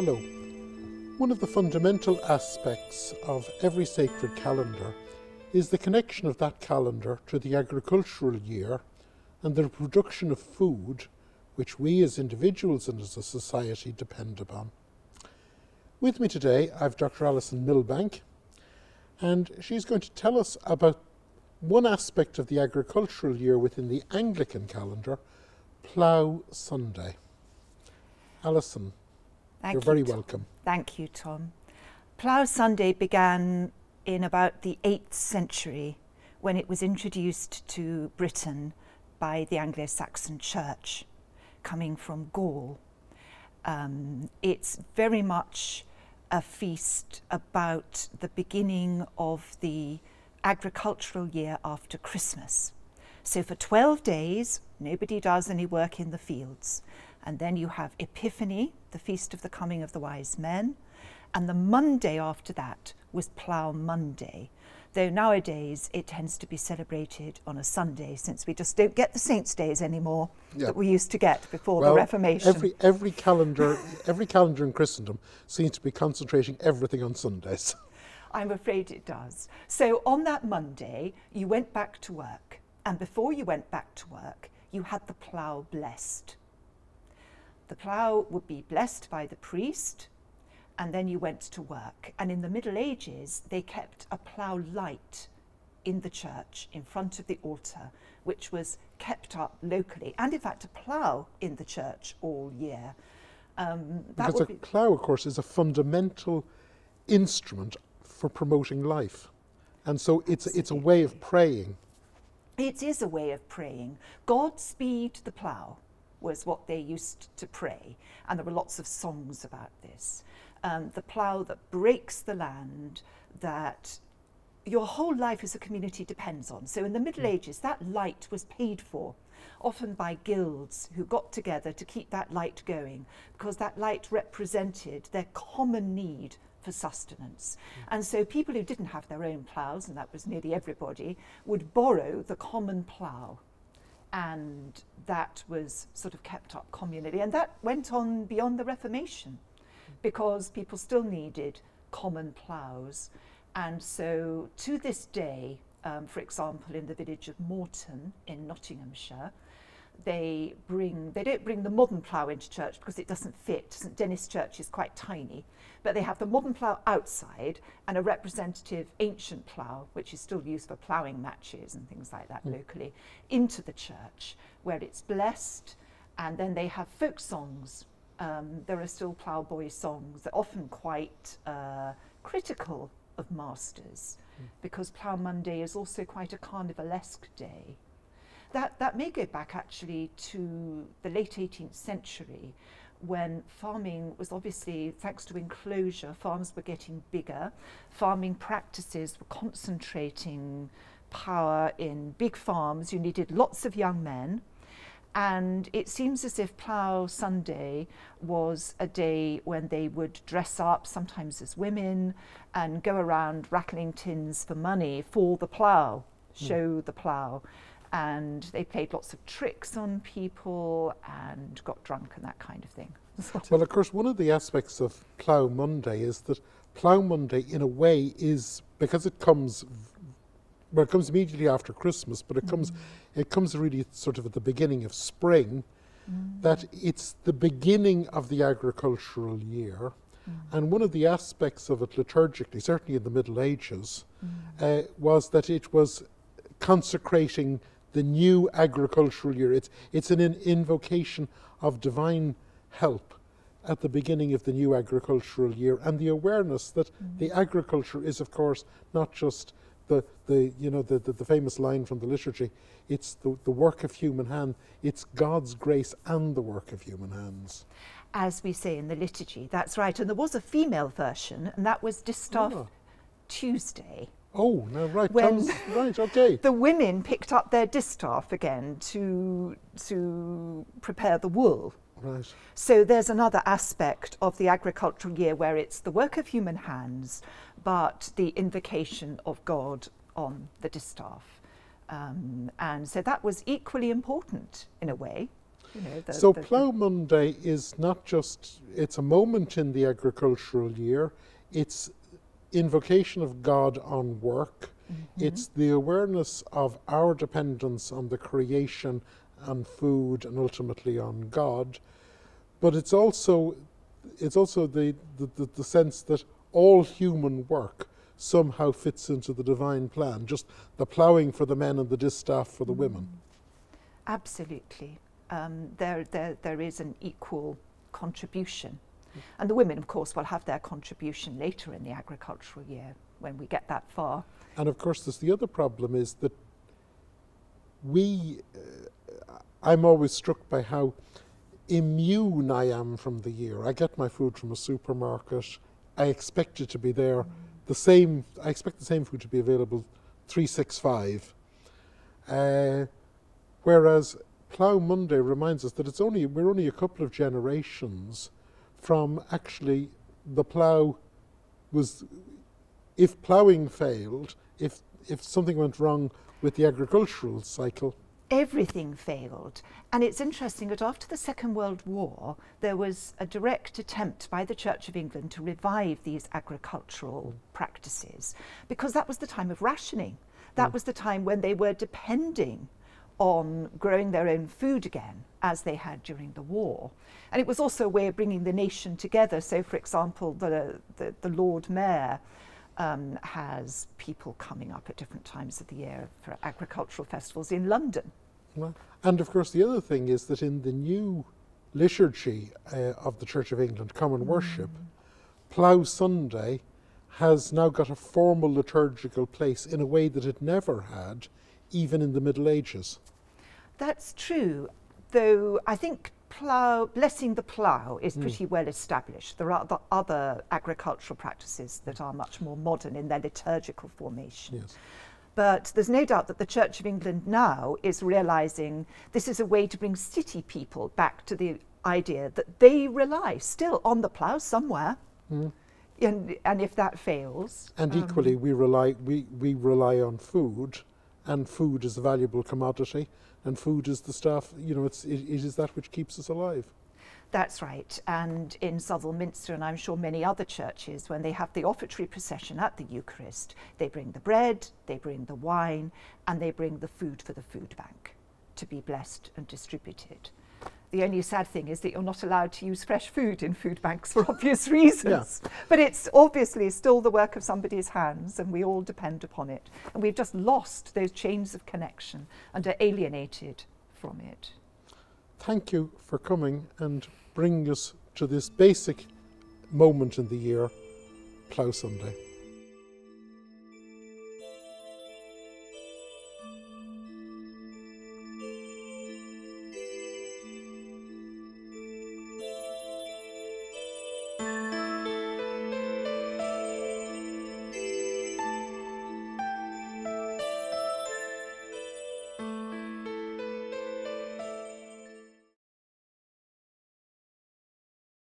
Hello. One of the fundamental aspects of every sacred calendar is the connection of that calendar to the agricultural year and the production of food which we as individuals and as a society depend upon. With me today I've Dr. Alison Milbank, and she's going to tell us about one aspect of the agricultural year within the Anglican calendar, Plough Sunday. Alison, you're very welcome. Thank you, Tom. Plough Sunday began in about the 8th century when it was introduced to Britain by the Anglo-Saxon church coming from Gaul. It's very much a feast about the beginning of the agricultural year after Christmas. So for 12 days, nobody does any work in the fields. And then you have Epiphany, the feast of the coming of the wise men. And the Monday after that was Plough Monday, though nowadays it tends to be celebrated on a Sunday, since we just don't get the saints' days anymore that we used to get before the Reformation. Every calendar in Christendom seems to be concentrating everything on Sundays. I'm afraid it does. So on that Monday, you went back to work, and before you went back to work, you had the plough blessed. The plough would be blessed by the priest, and then you went to work. And in the Middle Ages, they kept a plough light in the church in front of the altar, which was kept up locally, and in fact a plough in the church all year. Because a plough, of course, is a fundamental instrument for promoting life. And so it's a way of praying. It is a way of praying. Godspeed the plough was what they used to pray, and there were lots of songs about this. The plough that breaks the land, that your whole life as a community depends on. So in the Middle Ages, that light was paid for, often by guilds who got together to keep that light going, because that light represented their common need for sustenance. And so people who didn't have their own ploughs, and that was nearly everybody, would borrow the common plough. And that was sort of kept up communally. And that went on beyond the Reformation, because people still needed common ploughs. And so to this day, for example, in the village of Morton in Nottinghamshire, they don't bring the modern plough into church because it doesn't fit. St Dennis Church is quite tiny, but they have the modern plough outside and a representative ancient plough, which is still used for ploughing matches and things like that locally, into the church, where it's blessed. And then they have folk songs. There are still ploughboy songs that are often quite critical of masters, because Plough Monday is also quite a carnivalesque day. That may go back actually to the late 18th century, when farming was obviously, thanks to enclosure, farms were getting bigger. Farming practices were concentrating power in big farms. You needed lots of young men. And it seems as if Plough Sunday was a day when they would dress up, sometimes as women, and go around rattling tins for money for the plough, show the plough. And they played lots of tricks on people and got drunk and that kind of thing. Well, of course, one of the aspects of Plough Monday is that Plough Monday, in a way, is, because it comes immediately after Christmas, but it comes really sort of at the beginning of spring, that it's the beginning of the agricultural year. And one of the aspects of it liturgically, certainly in the Middle Ages, was that it was consecrating the new agricultural year. It's an invocation of divine help at the beginning of the new agricultural year, and the awareness that the agriculture is, of course, not just the famous line from the liturgy, it's the work of human hand. It's God's grace and the work of human hands. As we say in the liturgy, that's right. And there was a female version, and that was Distaff Tuesday. Oh, no, right, right, okay. The women picked up their distaff again to prepare the wool. Right. So there's another aspect of the agricultural year where it's the work of human hands, but the invocation of God on the distaff. And so that was equally important in a way. You know, So Plough Monday is not just, it's a moment in the agricultural year, it's invocation of God on work, it's the awareness of our dependence on the creation and food and ultimately on God, but it's also the sense that all human work somehow fits into the divine plan, just the ploughing for the men and the distaff for the women. Absolutely. There is an equal contribution. And the women, of course, will have their contribution later in the agricultural year when we get that far. And of course, there's the other problem is that I'm always struck by how immune I am from the year. I get my food from a supermarket. I expect it to be there. I expect the same food to be available 365. Whereas Plough Monday reminds us that we're only a couple of generations from actually the plough was, if ploughing failed, if something went wrong with the agricultural cycle, everything failed. And it's interesting that after the Second World War, there was a direct attempt by the Church of England to revive these agricultural practices, because that was the time of rationing. That was the time when they were depending on growing their own food again, as they had during the war. And it was also a way of bringing the nation together. So, for example, the Lord Mayor has people coming up at different times of the year for agricultural festivals in London. Well, and of course the other thing is that in the new liturgy of the Church of England, Common Worship, Plough Sunday has now got a formal liturgical place in a way that it never had, even in the Middle Ages. That's true, though I think blessing the plough is pretty well established. There are other agricultural practices that are much more modern in their liturgical formation. Yes. But there's no doubt that the Church of England now is realising this is a way to bring city people back to the idea that they rely still on the plough somewhere. And if that fails... And equally, we rely on food, and food is a valuable commodity, and food is the stuff, it is that which keeps us alive. That's right. And in Southwell Minster, and I'm sure many other churches, when they have the offertory procession at the Eucharist, they bring the bread, they bring the wine, and they bring the food for the food bank to be blessed and distributed. The only sad thing is that you're not allowed to use fresh food in food banks for obvious reasons. Yeah. But it's obviously still the work of somebody's hands, and we all depend upon it. And we've just lost those chains of connection and are alienated from it. Thank you for coming and bringing us to this basic moment in the year, Plough Sunday.